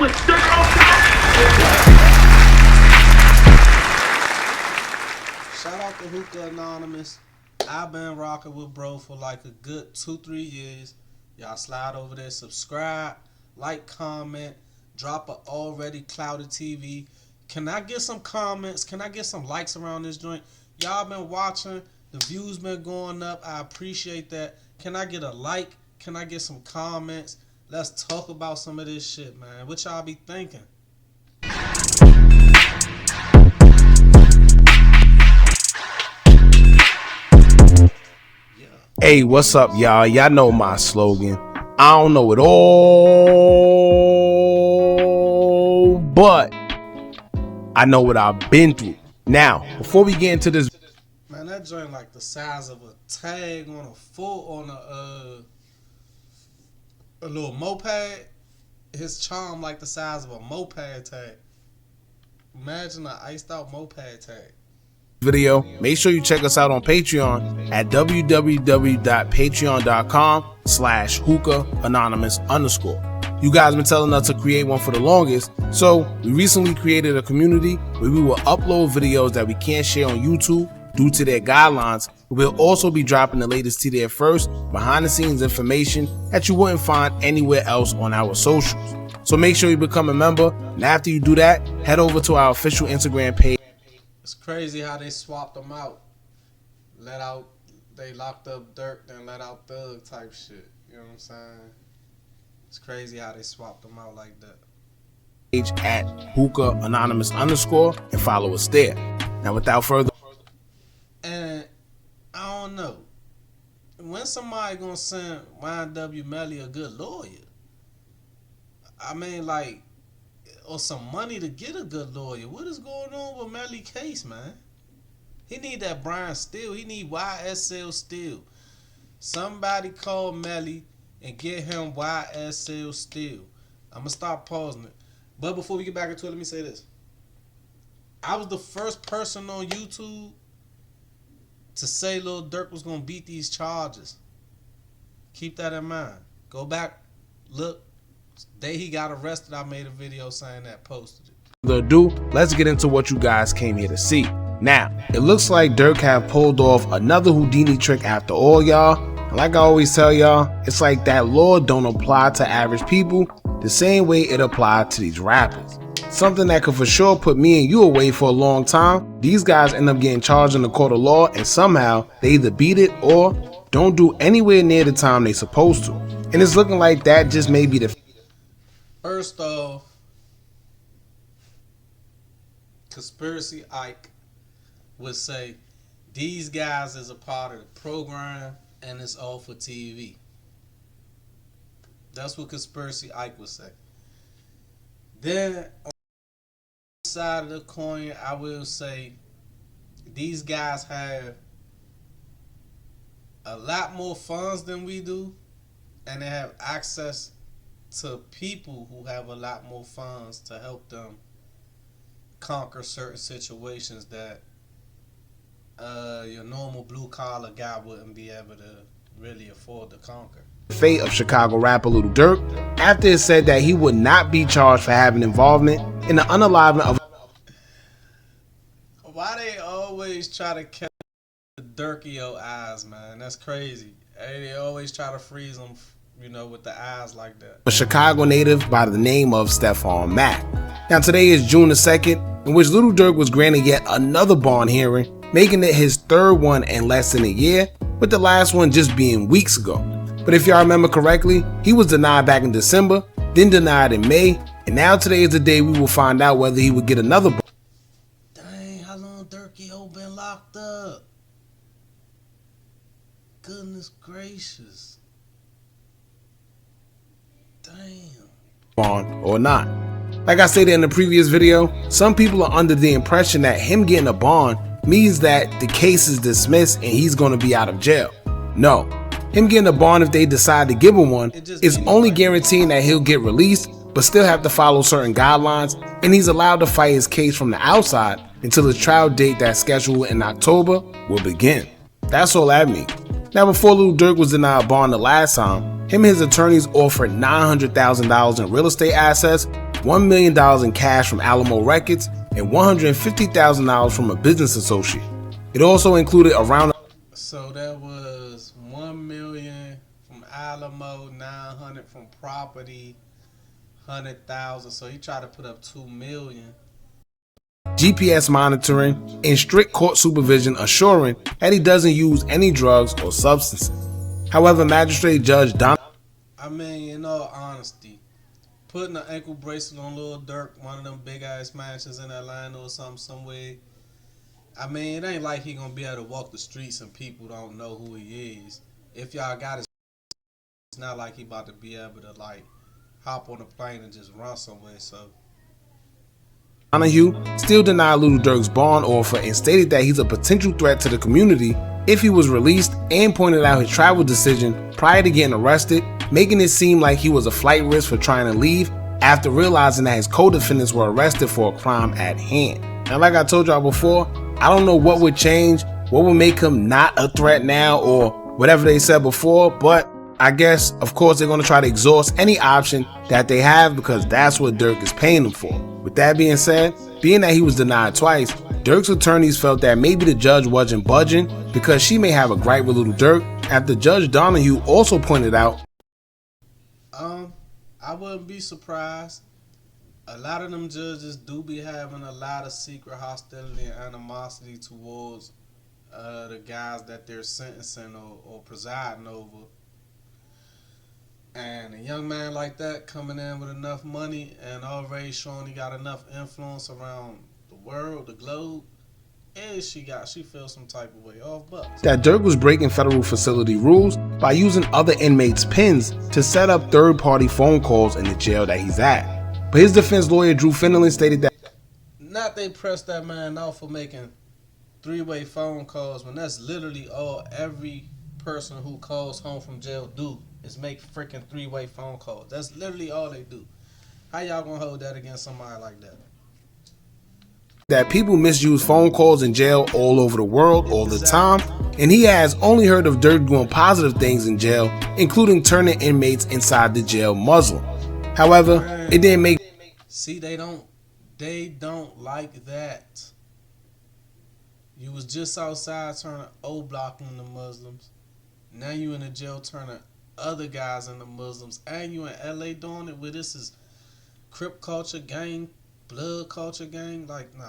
Shout out to Hookah Anonymous. I've been rocking with bro for like a good 2-3 years. Y'all slide over there, subscribe, like, comment, drop a already clouded TV. Can I get some comments? Can I get some likes around this joint? Y'all been watching. The views been going up. I appreciate that. Can I get a like? Can I get some comments? Let's talk about some of this shit, man. What y'all be thinking? Hey, what's up, y'all? Y'all know my slogan. I don't know it all, but I know what I've been through. Now, before we get into this, man, that joint like the size of a tag on a little moped. His charm like the size of a moped tag. Imagine an iced out moped tag. Video, make sure you check us out on Patreon at www.patreon.com/hookah_anonymous. You guys been telling us to create one for the longest, so we recently created a community where we will upload videos that we can't share on YouTube due to their guidelines. We'll also be dropping the latest to there first, behind the scenes information that you wouldn't find anywhere else on our socials. So make sure you become a member, and after you do that, head over to our official Instagram page. It's crazy how they swapped them out. They locked up Dirk, then let out Thug type shit. You know what I'm saying? It's crazy how they swapped them out like that. Page at hookah_anonymous and follow us there. Now, without further, and I don't know when somebody gonna send YNW Melly a good lawyer. I mean, like, or some money to get a good lawyer. What is going on with Melly case, man? He need that Brian Steele. He need YSL Steele. Somebody call Melly and get him YSL Steele. I'm gonna stop pausing it. But before we get back into it, let me say this. I was the first person on YouTube to say Lil Durk was gonna beat these charges. Keep that in mind. Go back, look. Day he got arrested, I made a video saying that, posted it. Without ado, let's get into what you guys came here to see. Now, it looks like Durk have pulled off another Houdini trick after all, y'all. And like I always tell y'all, it's like that law don't apply to average people the same way it applied to these rappers. Something that could for sure put me and you away for a long time. These guys end up getting charged in the court of law, and somehow they either beat it or don't do anywhere near the time they supposed to. And it's looking like that just may be the first off, Conspiracy Ike would say these guys is a part of the program and it's all for TV. That's what Conspiracy Ike would say. Then on the side of the coin, I will say these guys have a lot more funds than we do, and they have access to people who have a lot more funds to help them conquer certain situations that your normal blue collar guy wouldn't be able to really afford to conquer. Fate of Chicago rapper Lil Durk after it said that he would not be charged for having involvement in the unaliving of. Why they always try to catch the Durkio eyes, man? That's crazy. Hey, they always try to freeze them, you know, with the eyes like that. A Chicago native by the name of Stephon Mack. Now today is June the 2nd, in which Lil Durk was granted yet another bond hearing, making it his third one in less than a year, with the last one just being weeks ago. But if y'all remember correctly, he was denied back in December, then denied in May, and now today is the day we will find out whether he would get another bond. Dang, how long Durkio been locked up? Goodness gracious. Damn. Bond or not. Like I stated in the previous video, some people are under the impression that him getting a bond means that the case is dismissed and he's going to be out of jail. No, him getting a bond, if they decide to give him one, is only guaranteeing that he'll get released, but still have to follow certain guidelines, and he's allowed to fight his case from the outside until the trial date that's scheduled in October will begin. That's all that means. Now, before Lil Durk was denied a bond the last time, him and his attorneys offered $900,000 in real estate assets, $1 million in cash from Alamo Records and $150,000 from a business associate. It also included around. So that was 1 million from Alamo, 900 from property, 100,000. So he tried to put up 2 million. GPS monitoring and strict court supervision assuring that he doesn't use any drugs or substances. However, Magistrate Judge Don. I mean, in all honesty, putting an ankle bracelet on Lil Durk, one of them big ass mansions in Atlanta or something somewhere. I mean, it ain't like he gonna be able to walk the streets and people don't know who he is. If y'all got his, it's not like he about to be able to like hop on a plane and just run somewhere. So Donahue still denied Little Durk's bond offer and stated that he's a potential threat to the community if he was released, and pointed out his travel decision prior to getting arrested, making it seem like he was a flight risk for trying to leave after realizing that his co-defendants were arrested for a crime at hand. Now, like I told y'all before, I don't know what would change, what would make him not a threat now, or whatever they said before, but I guess, of course, they're going to try to exhaust any option that they have because that's what Durk is paying them for. With that being said, being that he was denied twice, Durk's attorneys felt that maybe the judge wasn't budging because she may have a gripe with Little Durk, after Judge Donahue also pointed out, I wouldn't be surprised. A lot of them judges do be having a lot of secret hostility and animosity towards the guys that they're sentencing or presiding over. And a young man like that coming in with enough money and already showing he got enough influence around the world, the globe, and she feels some type of way off bucks. That Durk was breaking federal facility rules by using other inmates' pins to set up third-party phone calls in the jail that he's at. But his defense lawyer Drew Fenelon stated that not they pressed that man off for making three-way phone calls when that's literally all every person who calls home from jail do is make freaking three-way phone calls. That's literally all they do. How y'all gonna hold that against somebody like that? That people misuse phone calls in jail all over the world all the time, and he has only heard of Durk doing positive things in jail, including turning inmates inside the jail Muslim. However, it didn't make. See, they don't like that. You was just outside turning O Block into Muslims. Now you in the jail turning other guys into Muslims, and you in LA doing it where this is Crip culture gang, blood culture gang. Like, nah.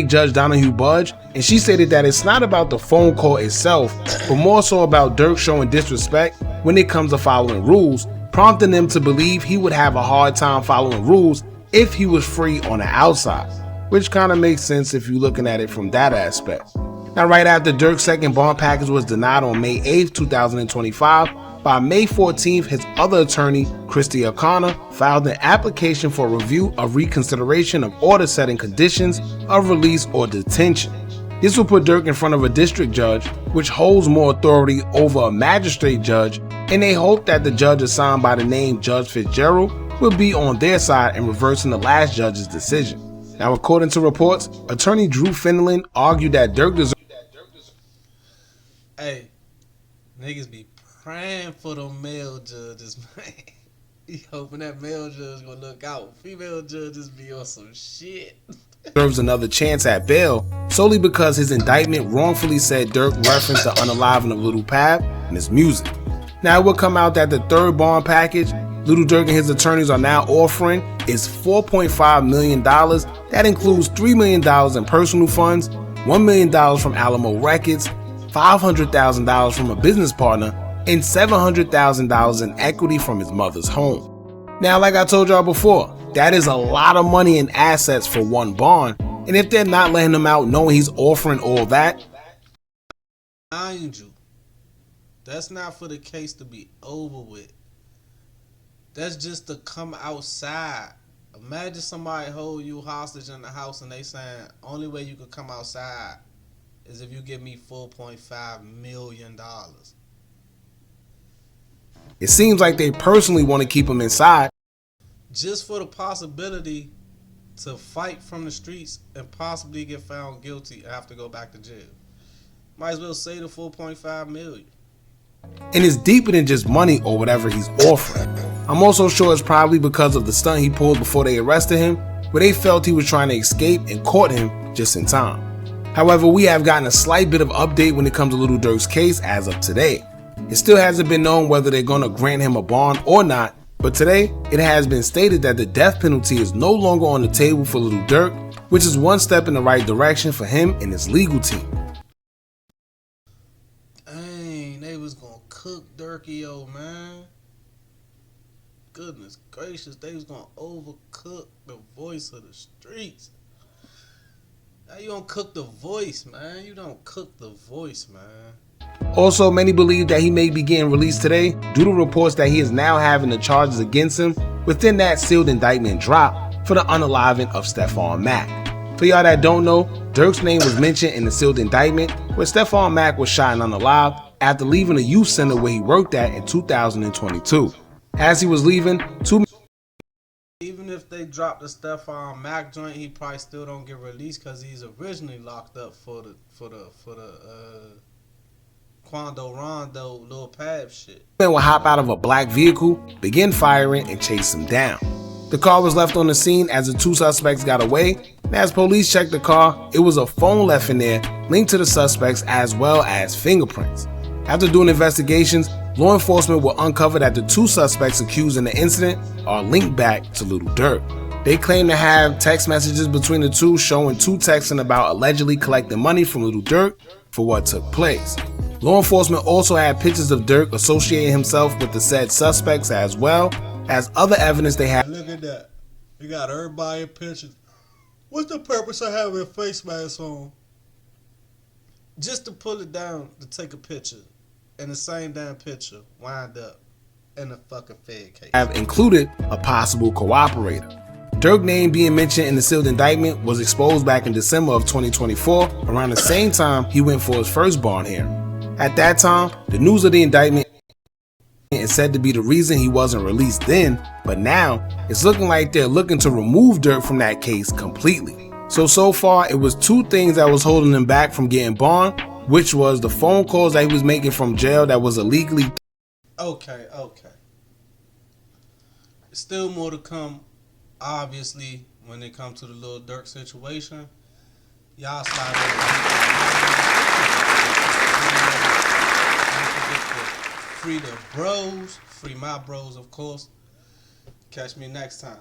Judge Donahue budge, and she stated that it's not about the phone call itself, but more so about Durk showing disrespect when it comes to following rules, prompting them to believe he would have a hard time following rules if he was free on the outside, which kind of makes sense if you're looking at it from that aspect. Now, right after Durk's second bond package was denied on May 8th, 2025, by May 14th, his other attorney, Christy O'Connor, filed an application for review of reconsideration of order setting conditions of release or detention. This will put Durk in front of a district judge, which holds more authority over a magistrate judge, and they hope that the judge assigned by the name Judge Fitzgerald will be on their side in reversing the last judge's decision. Now, according to reports, attorney Drew Fenelon argued that Durk deserved. Hey, niggas be praying for them male judges, man. He hoping that male judge gonna look out. Female judges be on some shit. Deserves another chance at bail solely because his indictment wrongfully said Durk referenced the unaliving of Little Pab in his music. Now, it will come out that the third bond package Little Durk and his attorneys are now offering is $4.5 million. That includes $3 million in personal funds, $1 million from Alamo Records, $500,000 from a business partner, and $700,000 in equity from his mother's home. Now, like I told y'all before, that is a lot of money in assets for one bond, and if they're not letting him out knowing he's offering all that, mind you, that's not for the case to be over with. That's just to come outside. Imagine somebody hold you hostage in the house and they saying only way you could come outside is if you give me $4.5 million. it seems like they personally want to keep him inside. Just for the possibility to fight from the streets and possibly get found guilty and have to go back to jail. Might as well say the $4.5 million. And it's deeper than just money or whatever he's offering. I'm also sure it's probably because of the stunt he pulled before they arrested him, where they felt he was trying to escape and caught him just in time. However, we have gotten a slight bit of update when it comes to Lil Durk's case as of today. It still hasn't been known whether they're going to grant him a bond or not, but today it has been stated that the death penalty is no longer on the table for Lil Durk, which is one step in the right direction for him and his legal team. Dang, they was gonna cook Durkio, man. Goodness gracious, they was gonna overcook the voice of the streets. How you gonna cook the voice, man? You don't cook the voice, man. Also, many believe that he may be getting released today due to reports that he is now having the charges against him within that sealed indictment drop for the unaliving of Stephon Mack. For y'all that don't know, Durk's name was mentioned in the sealed indictment where Stephon Mack was shot and unalived after leaving a youth center where he worked at in 2022. As he was leaving, Even if they drop the Stephon Mack joint, he probably still don't get released because he's originally locked up for the Quando Rondo Lil Pab shit. men would hop out of a black vehicle, begin firing, and chase him down. The car was left on the scene as the two suspects got away, and as police checked the car, it was a phone left in there linked to the suspects as well as fingerprints. After doing investigations, law enforcement will uncover that the two suspects accused in the incident are linked back to Lil Durk. They claim to have text messages between the two showing two texting about allegedly collecting money from Lil Durk for what took place. Law enforcement also had pictures of Durk associating himself with the said suspects as well as other evidence they have. Look at that. You got everybody in pictures. What's the purpose of having face masks on? Just to pull it down to take a picture. And the same damn picture wind up in a fucking Fed case. Have included a possible cooperator. Durk's name being mentioned in the sealed indictment was exposed back in December of 2024, around the same time he went for his first bond hearing. At that time, the news of the indictment is said to be the reason he wasn't released then, but now it's looking like they're looking to remove Durk from that case completely. So far it was two things that was holding him back from getting bond, which was the phone calls that he was making from jail that was illegally. Okay. Still more to come, obviously, when it comes to the Lil Durk situation. Y'all slide free the bros, free my bros, of course. Catch me next time.